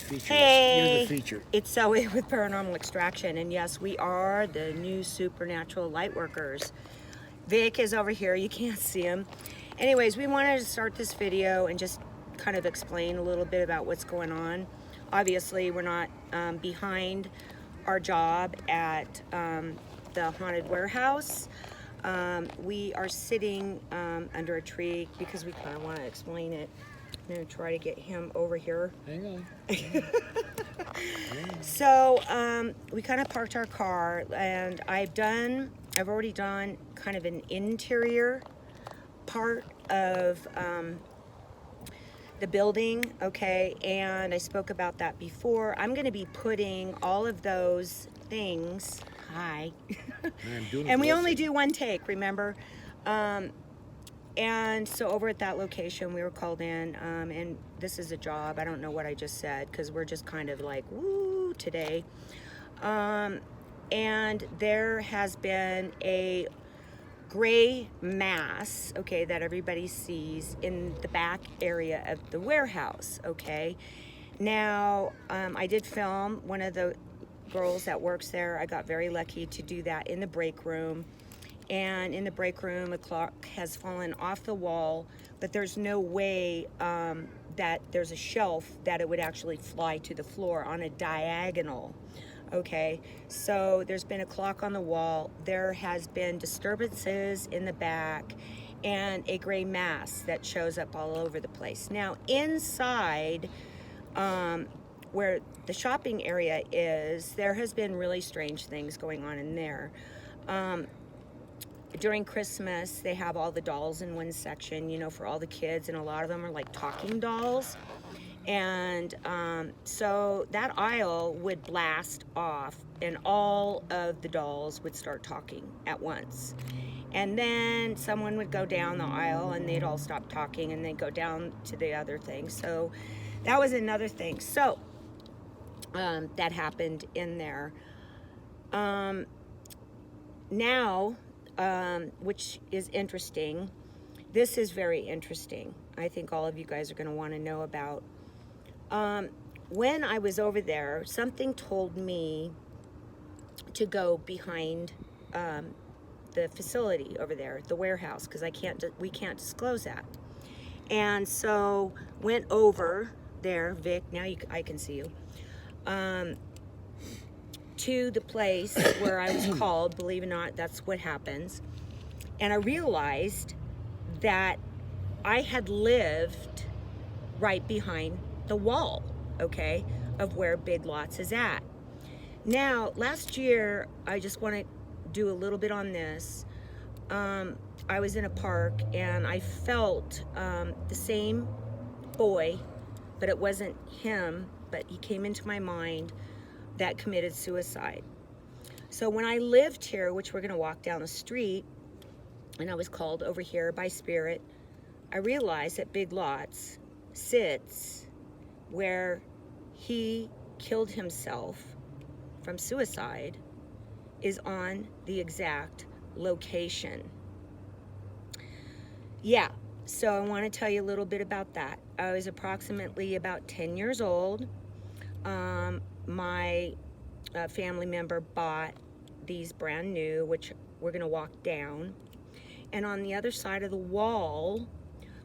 feature. Hey, You're the feature. it's Zoe with Paranormal Extraction, and yes, we are the new supernatural light workers. Vic is over here, you can't see him. Anyways, we wanted to start this video and just kind of explain a little bit about what's going on. Obviously, we're not behind our job at the haunted warehouse. We are sitting under a tree because we kind of want to explain it. I'm going to try to get him over here. Hang on. So we kind of parked our car, and I've already done kind of an interior part of the building, okay, and I spoke about that before. I'm going to be putting all of those things, hi, and we only do one take, remember? And so over at that location, we were called in, and this is a job. I don't know what I just said, because we're just kind of like, woo, today. And there has been a gray mass, okay, that everybody sees in the back area of the warehouse, okay? Now, I did film one of the girls that works there. I got very lucky to do that in the break room. And in the break room, a clock has fallen off the wall, but there's no way that there's a shelf that it would actually fly to the floor on a diagonal. Okay, so there's been a clock on the wall. There has been disturbances in the back and a gray mass that shows up all over the place. Now, inside where the shopping area is, there has been really strange things going on in there. During Christmas, they have all the dolls in one section, you know, for all the kids, and a lot of them are like talking dolls. And so that aisle would blast off, and all of the dolls would start talking at once. And then someone would go down the aisle, and they'd all stop talking, and they'd go down to the other thing. So that was another thing. So that happened in there. Now, which is interesting. This is very interesting. I think all of you guys are going to want to know about. When I was over there, something told me to go behind the facility over there, the warehouse, because we can't disclose that. And so went over there, Vic. Now I can see you. To the place where I was called. Believe it or not, that's what happens. And I realized that I had lived right behind the wall, okay, of where Big Lots is at. Now, last year, I just want to do a little bit on this. I was in a park, and I felt the same boy, but it wasn't him, but he came into my mind, that committed suicide. So when I lived here, which we're going to walk down the street, and I was called over here by Spirit, I realized that Big Lots sits where he killed himself from suicide, is on the exact location. Yeah, so I want to tell you a little bit about that. I was approximately about 10 years old. My family member bought these brand new, which we're going to walk down. And on the other side of the wall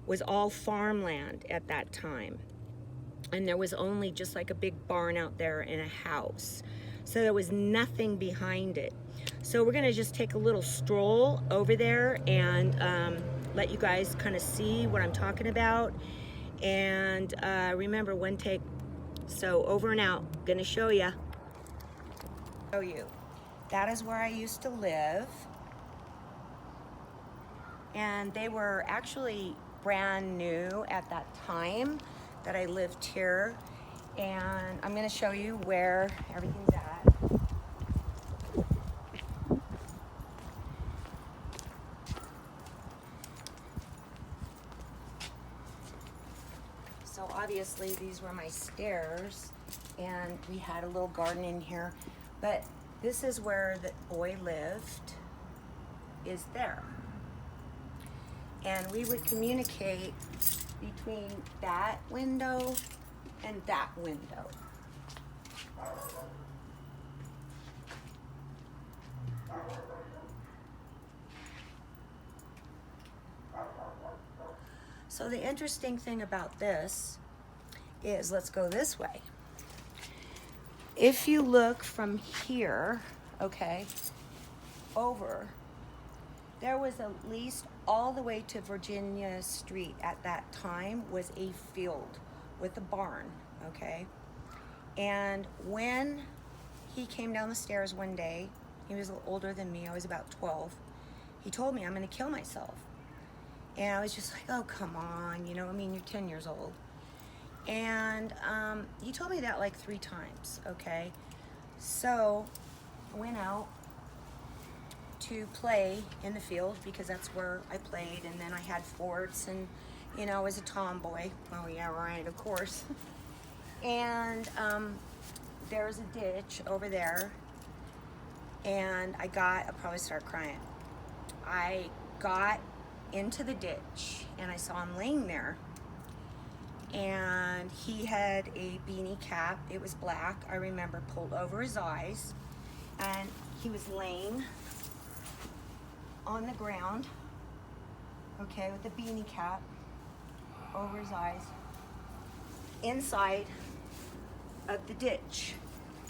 was all farmland at that time. And there was only just like a big barn out there and a house. So there was nothing behind it. So we're going to just take a little stroll over there and let you guys kind of see what I'm talking about. And remember, one take. So over and out. Gonna show you. That is where I used to live. And they were actually brand new at that time that I lived here. And I'm gonna show you where everything's at. So obviously these were my stairs, and we had a little garden in here, but this is where the boy lived, is there. And we would communicate between that window and that window. So the interesting thing about this is, let's go this way. If you look from here, okay, over, there was at least all the way to Virginia Street at that time was a field with a barn, okay? And when he came down the stairs one day, he was a little older than me, I was about 12, he told me, I'm gonna kill myself. And I was just like, oh, come on, you know, I mean, you're 10 years old. And he told me that like 3 times, okay? So I went out to play in the field because that's where I played, and then I had forts, and, you know, I was a tomboy. Oh yeah, right, of course. And there's a ditch over there, and I'll probably start crying. I got into the ditch and I saw him laying there, and he had a beanie cap. It was black, I remember, pulled over his eyes, and he was laying on the ground, okay, with the beanie cap over his eyes inside of the ditch.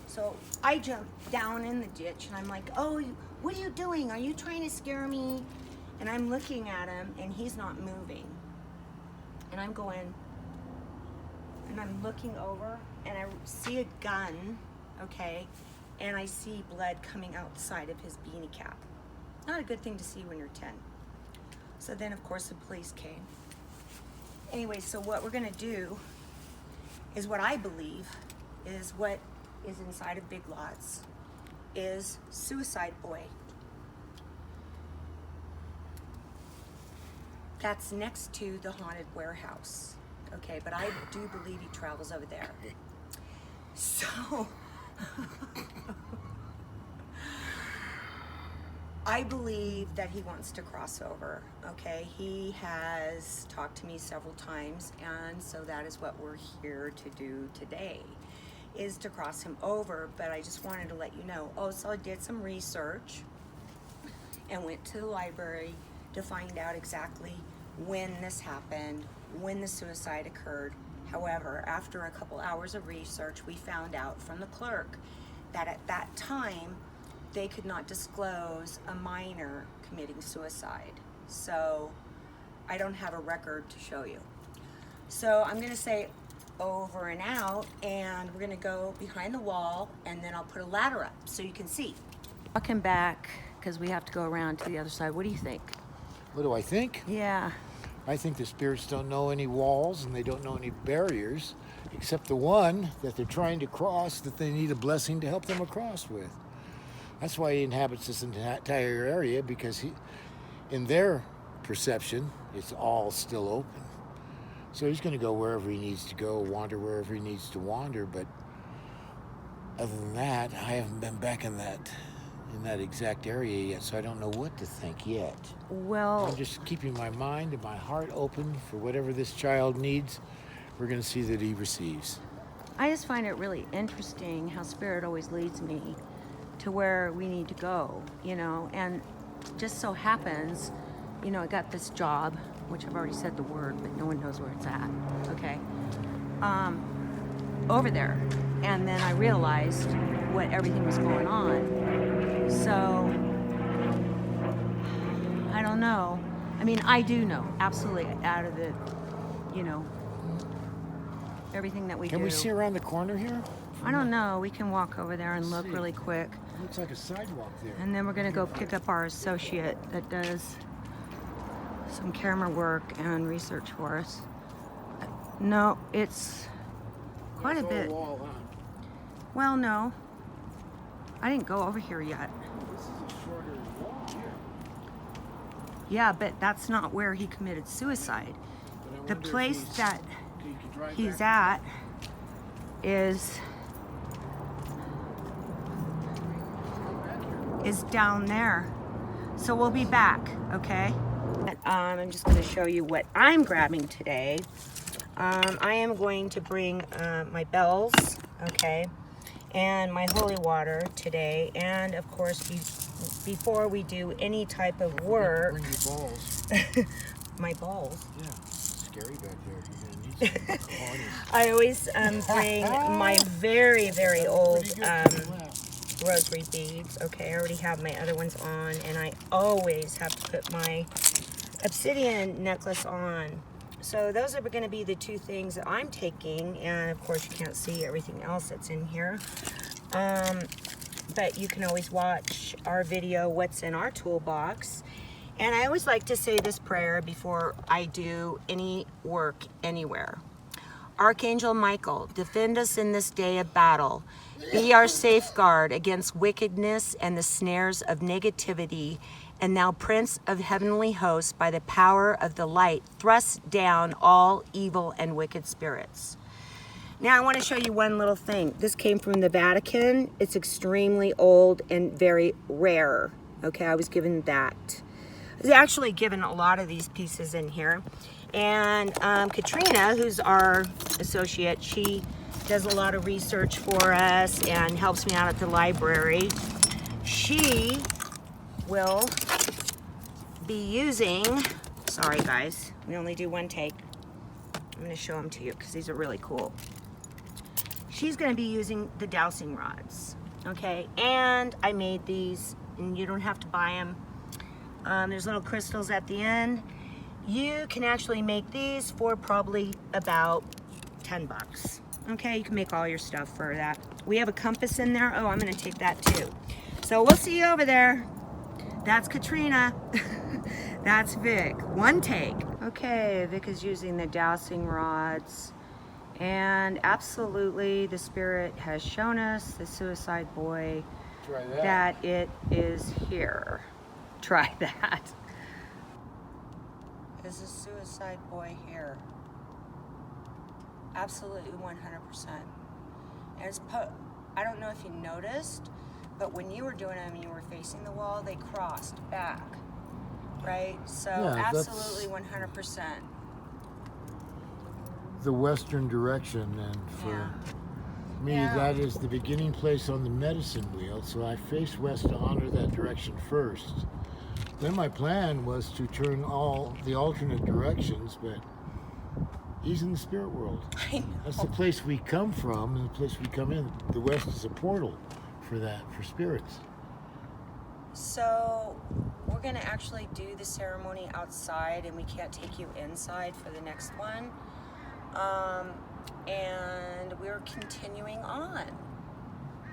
So I jumped down in the ditch and I'm like, oh, what are you doing? Are you trying to scare me? And I'm looking at him and he's not moving. And I'm going, and I'm looking over and I see a gun, okay, and I see blood coming outside of his beanie cap. Not a good thing to see when you're 10. So then of course the police came. Anyway, so what we're gonna do is what I believe is what is inside of Big Lots is Suicide Boy. That's next to the haunted warehouse, okay? But I do believe he travels over there. So, I believe that he wants to cross over, okay? He has talked to me several times, and so that is what we're here to do today, is to cross him over. But I just wanted to let you know. Oh, so I did some research and went to the library to find out exactly when this happened, when the suicide occurred. However, after a couple hours of research, we found out from the clerk that at that time, they could not disclose a minor committing suicide. So I don't have a record to show you. So I'm gonna say over and out, and we're gonna go behind the wall, and then I'll put a ladder up so you can see. Walking back, because we have to go around to the other side. What do you think? What do I think? Yeah. I think the spirits don't know any walls and they don't know any barriers, except the one that they're trying to cross that they need a blessing to help them across with. That's why he inhabits this entire area, because in their perception, it's all still open. So he's going to go wherever he needs to go, wander wherever he needs to wander. But other than that, I haven't been back in that exact area yet, so I don't know what to think yet. Well, I'm just keeping my mind and my heart open for whatever this child needs. We're going to see that he receives. I just find it really interesting how Spirit always leads me to where we need to go, you know, and just so happens, you know, I got this job, which I've already said the word, but no one knows where it's at, okay, over there. And then I realized what everything was going on. So, I don't know. I mean, I do know, absolutely, out of the, you know, everything that we do. Can we see around the corner here? I don't know. We can walk over there and look really quick. Looks like a sidewalk there. And then we're going to go pick up our associate that does some camera work and research for us. No, it's quite a bit. Wall, huh? Well, no. I didn't go over here yet. This is a shorter wall here. Yeah, but that's not where he committed suicide. The place that he's at is down there. So we'll be back, okay? I'm just going to show you what I'm grabbing today. I am going to bring my bells, okay? and my holy water today. And of course, before we do any type of work, Bring your balls. my balls. Yeah, it's scary back there. You're gonna need some cojones. I always bring my very, very old Pretty good. rosary beads. Okay, I already have my other ones on, and I always have to put my obsidian necklace on. So those are going to be the two things that I'm taking, and of course you can't see everything else that's in here. But you can always watch our video, What's in Our Toolbox. And I always like to say this prayer before I do any work anywhere. Archangel Michael, defend us in this day of battle. Be our safeguard against wickedness and the snares of negativity. And thou, Prince of heavenly hosts, by the power of the light, thrust down all evil and wicked spirits. Now I want to show you one little thing. This came from the Vatican. It's extremely old and very rare. Okay, I was given that. I was actually given a lot of these pieces in here. And Katrina, who's our associate, she does a lot of research for us and helps me out at the library. She will be using, sorry guys, we only do one take. I'm going to show them to you because these are really cool. She's going to be using the dowsing rods, okay? And I made these, and you don't have to buy them. There's little crystals at the end. You can actually make these for probably about 10 bucks. Okay, you can make all your stuff for that. We have a compass in there. Oh, I'm going to take that too. So we'll see you over there. That's Katrina. That's Vic. One take. Okay, Vic is using the dowsing rods. And absolutely, the Spirit has shown us, the suicide boy, Try that. that it is here. Try that. Is a suicide boy here? Absolutely 100%. And it's I don't know if you noticed, but when you were doing them and you were facing the wall, they crossed back, right? So Yeah, absolutely 100%. The western direction, and for Yeah. me, Yeah. that is the beginning place on the medicine wheel. So I face west to honor that direction first. Then my plan was to turn all the alternate directions, but he's in the spirit world. I know. That's the place we come from and the place we come in. The west is a portal for that, for spirits. So we're gonna actually do the ceremony outside, and we can't take you inside for the next one. And we're continuing on.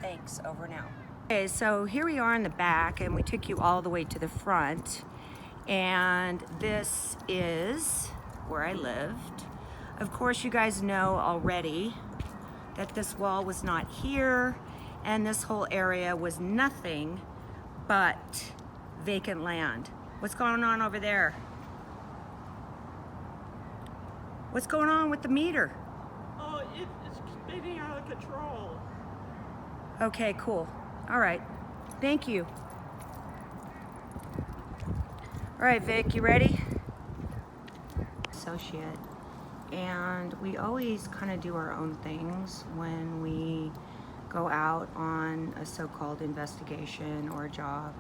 Thanks, over now. Okay, so here we are in the back, and we took you all the way to the front. And this is where I lived. Of course, you guys know already that this wall was not here, and this whole area was nothing but vacant land. What's going on over there? What's going on with the meter? Oh, it's spinning out of control. Okay, cool. All right. Thank you. All right, Vic, you ready? Associate. And we always kind of do our own things when we go out on a so-called investigation or a job.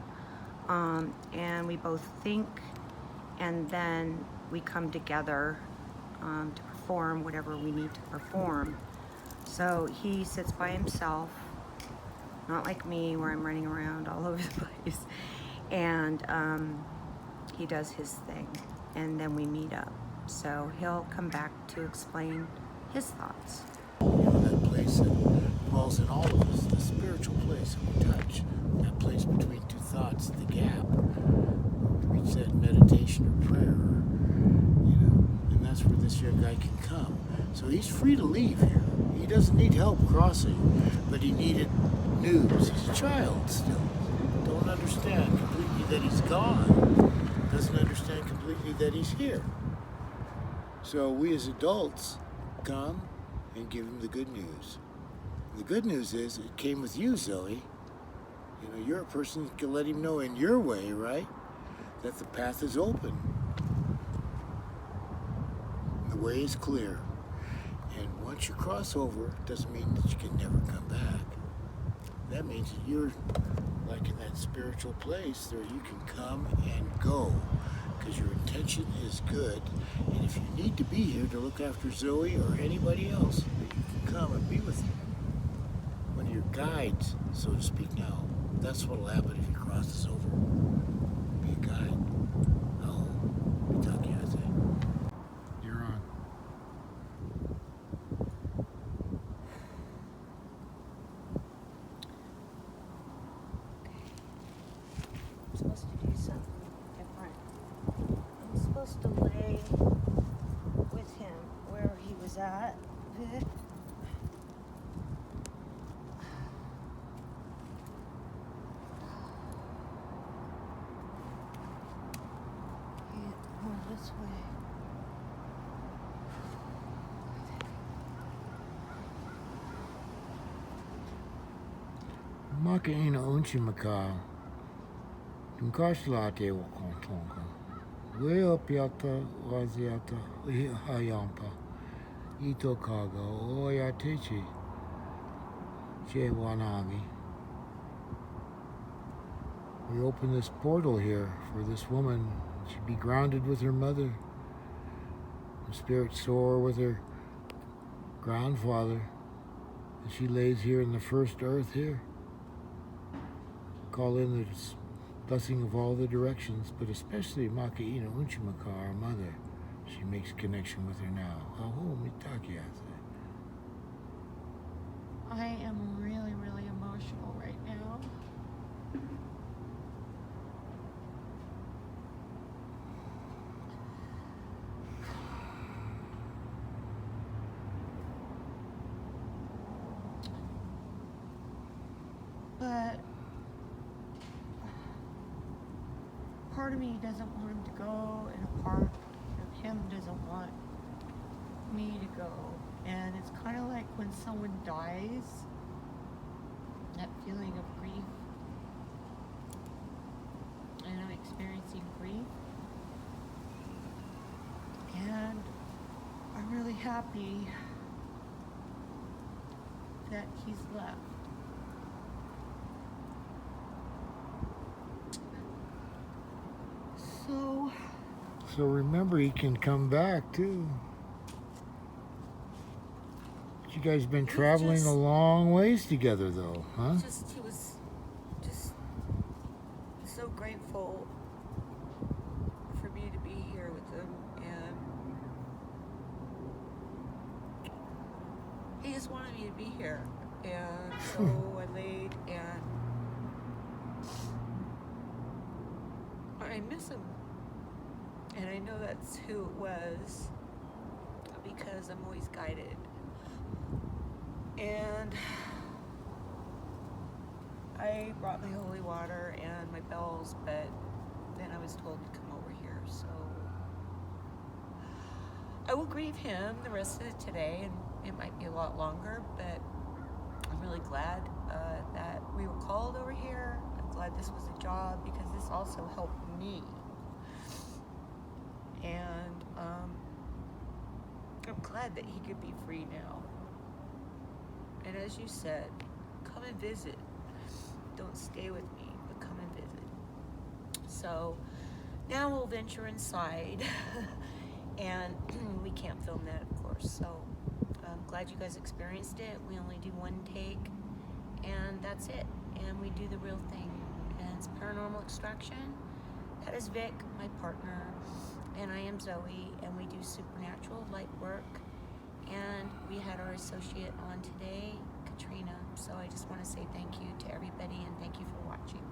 And we both think, and then we come together to perform whatever we need to perform. So he sits by himself, not like me where I'm running around all over the place, and he does his thing, and then we meet up. So he'll come back to explain his thoughts. You know, that place that dwells in all of us, the spiritual place that we touch, that place between two thoughts, the gap. We reach that meditation or prayer, you know, and that's where this young guy can come. So he's free to leave here. He doesn't need help crossing, but he needed news. He's a child still. Don't understand completely that he's gone. Doesn't understand completely that he's here. So we as adults come and give him the good news. The good news is it came with you, Zoe. You know, you're a person that can let him know in your way, right? That the path is open. The way is clear. And once you cross over, it doesn't mean that you can never come back. that means that you're like in that spiritual place where you can come and go because your intention is good. And if you need to be here to look after Zoe or anybody else, that you can come and be with you. One of your guides, so to speak now. That's what'll happen if you cross this over. Be a guide. Oh, you're on. I'm supposed to do something different. I'm supposed to lay with him where he was at. Vic. This way. Makaina unchimaka. Tunkashlate wakontonga. Wea piata waziata hayampa. Ito kaga oyatechi. Che wanagi. We open this portal here for this woman. She'd be grounded with her mother. The spirit soar with her grandfather. And she lays here in the first earth here. Call in the blessing of all the directions, but especially Makaina Unchimaka, our mother. She makes connection with her now. Aho mitakiase. I am really, really emotional right now. But part of me doesn't want him to go, and a part of him doesn't want me to go. And it's kind of like when someone dies, that feeling of grief. And I'm experiencing grief. And I'm really happy that he's left. So remember, he can come back too. You guys been traveling a long ways together, though, huh? He was just so grateful for me to be here with him, and he just wanted me to be here, and so I laid, and I miss him, and I know that's who it was, because I'm always guided. And I brought my holy water and my bells, but then I was told to come over here, so I will grieve him the rest of today, and it might be a lot longer, but I'm really glad that we were called over here. I'm glad this was a job, because this also helped me. And I'm glad that he could be free now. And as you said, come and visit. Don't stay with me, but come and visit. So now we'll venture inside. And we can't film that, of course. So I'm glad you guys experienced it. We only do one take, and that's it. And we do the real thing. And it's Paranormal Extraction. That is Vic, my partner. And I am Zoe, and we do supernatural light work. And we had our associate on today, Katrina. So I just want to say thank you to everybody, and thank you for watching.